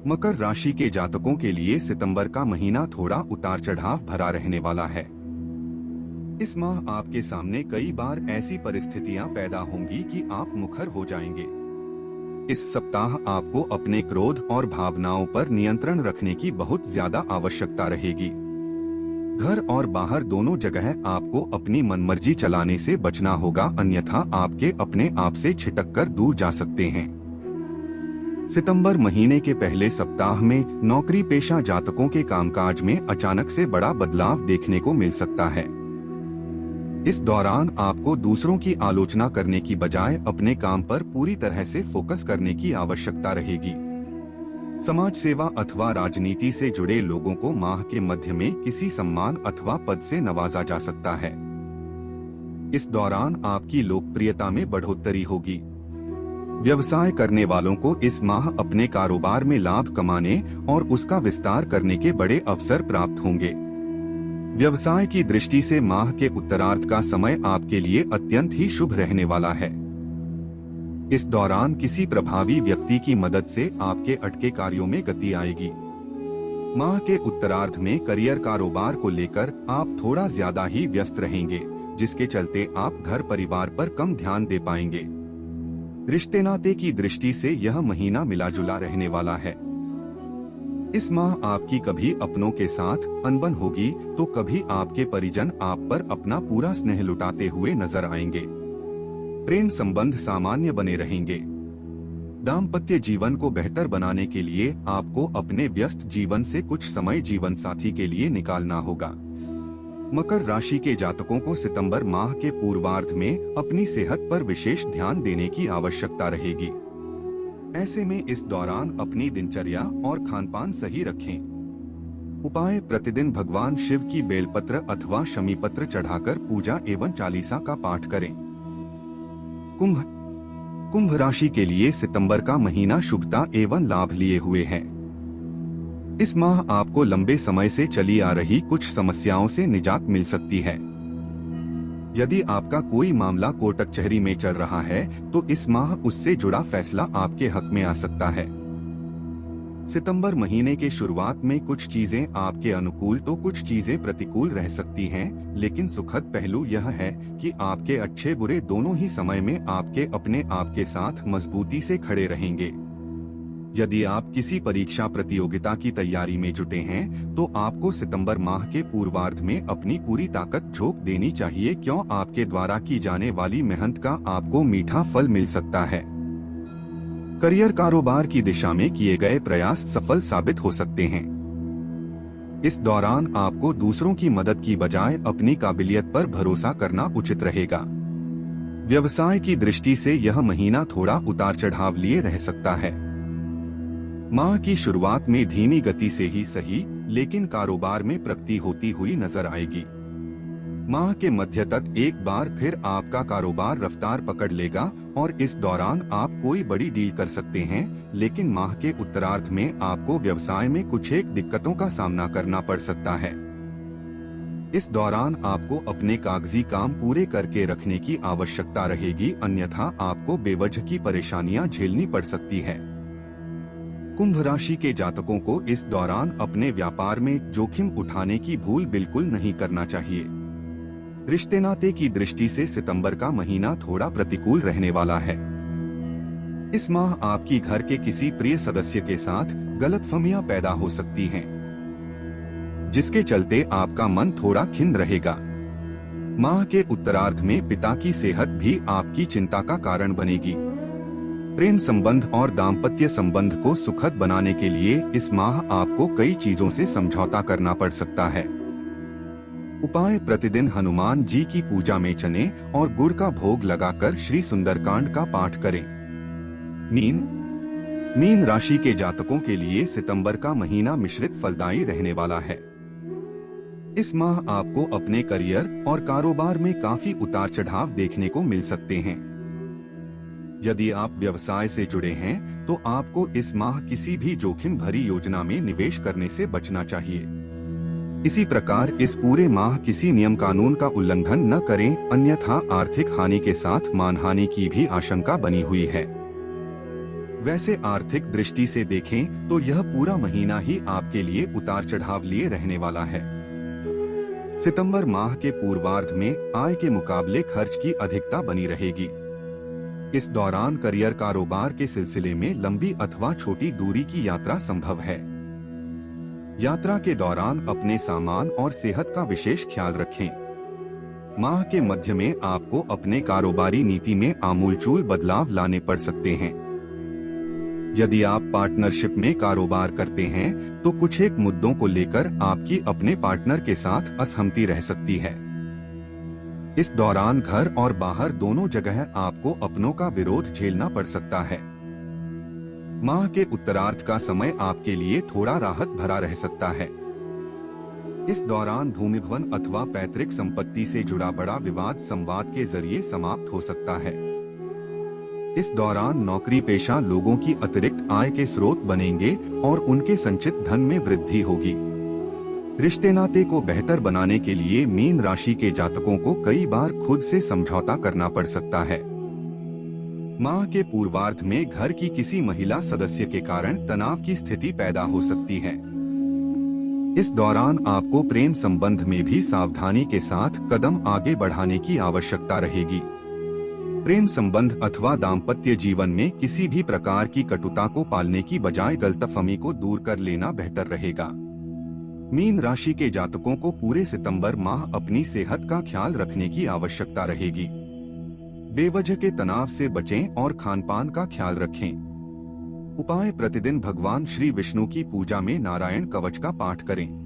मकर राशि के जातकों के लिए सितंबर का महीना थोड़ा उतार चढ़ाव भरा रहने वाला है। इस माह आपके सामने कई बार ऐसी परिस्थितियां पैदा होंगी कि आप मुखर हो जाएंगे। इस सप्ताह आपको अपने क्रोध और भावनाओं पर नियंत्रण रखने की बहुत ज्यादा आवश्यकता रहेगी। घर और बाहर दोनों जगह आपको अपनी मनमर्जी चलाने से बचना होगा, अन्यथा आपके अपने आप से छिटक कर दूर जा सकते हैं। सितंबर महीने के पहले सप्ताह में नौकरी पेशा जातकों के कामकाज में अचानक से बड़ा बदलाव देखने को मिल सकता है। इस दौरान आपको दूसरों की आलोचना करने की बजाय अपने काम पर पूरी तरह से फोकस करने की आवश्यकता रहेगी। समाज सेवा अथवा राजनीति से जुड़े लोगों को माह के मध्य में किसी सम्मान अथवा पद से नवाजा जा सकता है। इस दौरान आपकी लोकप्रियता में बढ़ोतरी होगी। व्यवसाय करने वालों को इस माह अपने कारोबार में लाभ कमाने और उसका विस्तार करने के बड़े अवसर प्राप्त होंगे। व्यवसाय की दृष्टि से माह के उत्तरार्ध का समय आपके लिए अत्यंत ही शुभ रहने वाला है। इस दौरान किसी प्रभावी व्यक्ति की मदद से आपके अटके कार्यों में गति आएगी। माह के उत्तरार्ध में करियर कारोबार को लेकर आप थोड़ा ज्यादा ही व्यस्त रहेंगे, जिसके चलते आप घर परिवार पर कम ध्यान दे पाएंगे। रिश्ते नाते की दृष्टि से यह महीना मिला जुला रहने वाला है। इस माह आपकी कभी अपनों के साथ अनबन होगी तो कभी आपके परिजन आप पर अपना पूरा स्नेह लुटाते हुए नजर आएंगे। प्रेम संबंध सामान्य बने रहेंगे। दाम्पत्य जीवन को बेहतर बनाने के लिए आपको अपने व्यस्त जीवन से कुछ समय जीवन साथी के लिए निकालना होगा। मकर राशि के जातकों को सितंबर माह के पूर्वार्ध में अपनी सेहत पर विशेष ध्यान देने की आवश्यकता रहेगी। ऐसे में इस दौरान अपनी दिनचर्या और खानपान सही रखें। उपाय: प्रतिदिन भगवान शिव की बेलपत्र अथवा शमीपत्र चढ़ाकर पूजा एवं चालीसा का पाठ करें। कुंभ राशि के लिए सितंबर का महीना शुभता एवं लाभ लिए हुए है। इस माह आपको लंबे समय से चली आ रही कुछ समस्याओं से निजात मिल सकती है। यदि आपका कोई मामला कोर्ट कचहरी में चल रहा है तो इस माह उससे जुड़ा फैसला आपके हक में आ सकता है। सितंबर महीने के शुरुआत में कुछ चीजें आपके अनुकूल तो कुछ चीजें प्रतिकूल रह सकती हैं, लेकिन सुखद पहलू यह है कि आपके अच्छे बुरे दोनों ही समय में आपके अपने आप के साथ मजबूती से खड़े रहेंगे। यदि आप किसी परीक्षा प्रतियोगिता की तैयारी में जुटे हैं तो आपको सितंबर माह के पूर्वार्ध में अपनी पूरी ताकत झोंक देनी चाहिए, क्यों आपके द्वारा की जाने वाली मेहनत का आपको मीठा फल मिल सकता है। करियर कारोबार की दिशा में किए गए प्रयास सफल साबित हो सकते हैं। इस दौरान आपको दूसरों की मदद की बजाय अपनी काबिलियत पर भरोसा करना उचित रहेगा। व्यवसाय की दृष्टि से यह महीना थोड़ा उतार चढ़ाव लिए रह सकता है। माह की शुरुआत में धीमी गति से ही सही, लेकिन कारोबार में प्रगति होती हुई नजर आएगी। माह के मध्य तक एक बार फिर आपका कारोबार रफ्तार पकड़ लेगा और इस दौरान आप कोई बड़ी डील कर सकते हैं, लेकिन माह के उत्तरार्ध में आपको व्यवसाय में कुछ एक दिक्कतों का सामना करना पड़ सकता है। इस दौरान आपको अपने कागजी काम पूरे करके रखने की आवश्यकता रहेगी, अन्यथा आपको बेवजह की परेशानियां झेलनी पड़ सकती है। कुंभ राशि के जातकों को इस दौरान अपने व्यापार में जोखिम उठाने की भूल बिल्कुल नहीं करना चाहिए। रिश्ते नाते की दृष्टि से सितंबर का महीना थोड़ा प्रतिकूल रहने वाला है। इस माह आपकी घर के किसी प्रिय सदस्य के साथ गलतफहमियां पैदा हो सकती हैं, जिसके चलते आपका मन थोड़ा खिन्न रहेगा। माह के उत्तरार्ध में पिता की सेहत भी आपकी चिंता का कारण बनेगी। प्रेम संबंध और दाम्पत्य संबंध को सुखद बनाने के लिए इस माह आपको कई चीजों से समझौता करना पड़ सकता है। उपाय: प्रतिदिन हनुमान जी की पूजा में चने और गुड़ का भोग लगाकर श्री सुंदरकांड का पाठ करें। मीन राशि के जातकों के लिए सितंबर का महीना मिश्रित फलदायी रहने वाला है। इस माह आपको अपने करियर और कारोबार में काफी उतार चढ़ाव देखने को मिल सकते हैं। यदि आप व्यवसाय से जुड़े हैं तो आपको इस माह किसी भी जोखिम भरी योजना में निवेश करने से बचना चाहिए। इसी प्रकार इस पूरे माह किसी नियम कानून का उल्लंघन न करें, अन्यथा आर्थिक हानि के साथ मानहानि की भी आशंका बनी हुई है। वैसे आर्थिक दृष्टि से देखें तो यह पूरा महीना ही आपके लिए उतार चढ़ाव लिए रहने वाला है। सितंबर माह के पूर्वार्ध में आय के मुकाबले खर्च की अधिकता बनी रहेगी। इस दौरान करियर कारोबार के सिलसिले में लंबी अथवा छोटी दूरी की यात्रा संभव है। यात्रा के दौरान अपने सामान और सेहत का विशेष ख्याल रखें। माह के मध्य में आपको अपने कारोबारी नीति में आमूलचूल बदलाव लाने पड़ सकते हैं। यदि आप पार्टनरशिप में कारोबार करते हैं तो कुछ एक मुद्दों को लेकर आपकी अपने पार्टनर के साथ असहमति रह सकती है। इस दौरान घर और बाहर दोनों जगह आपको अपनों का विरोध झेलना पड़ सकता है। माह के उत्तरार्ध का समय आपके लिए थोड़ा राहत भरा रह सकता है। इस दौरान भूमि भवन अथवा पैतृक संपत्ति से जुड़ा बड़ा विवाद संवाद के जरिए समाप्त हो सकता है। इस दौरान नौकरी पेशा लोगों की अतिरिक्त आय के स्रोत बनेंगे और उनके संचित धन में वृद्धि होगी। रिश्ते नाते को बेहतर बनाने के लिए मीन राशि के जातकों को कई बार खुद से समझौता करना पड़ सकता है। माह के पूर्वार्ध में घर की किसी महिला सदस्य के कारण तनाव की स्थिति पैदा हो सकती है। इस दौरान आपको प्रेम संबंध में भी सावधानी के साथ कदम आगे बढ़ाने की आवश्यकता रहेगी। प्रेम संबंध अथवा दाम्पत्य जीवन में किसी भी प्रकार की कटुता को पालने की बजाय गलतफहमी को दूर कर लेना बेहतर रहेगा। मीन राशि के जातकों को पूरे सितंबर माह अपनी सेहत का ख्याल रखने की आवश्यकता रहेगी। बेवजह के तनाव से बचें और खानपान का ख्याल रखें। उपाय: प्रतिदिन भगवान श्री विष्णु की पूजा में नारायण कवच का पाठ करें।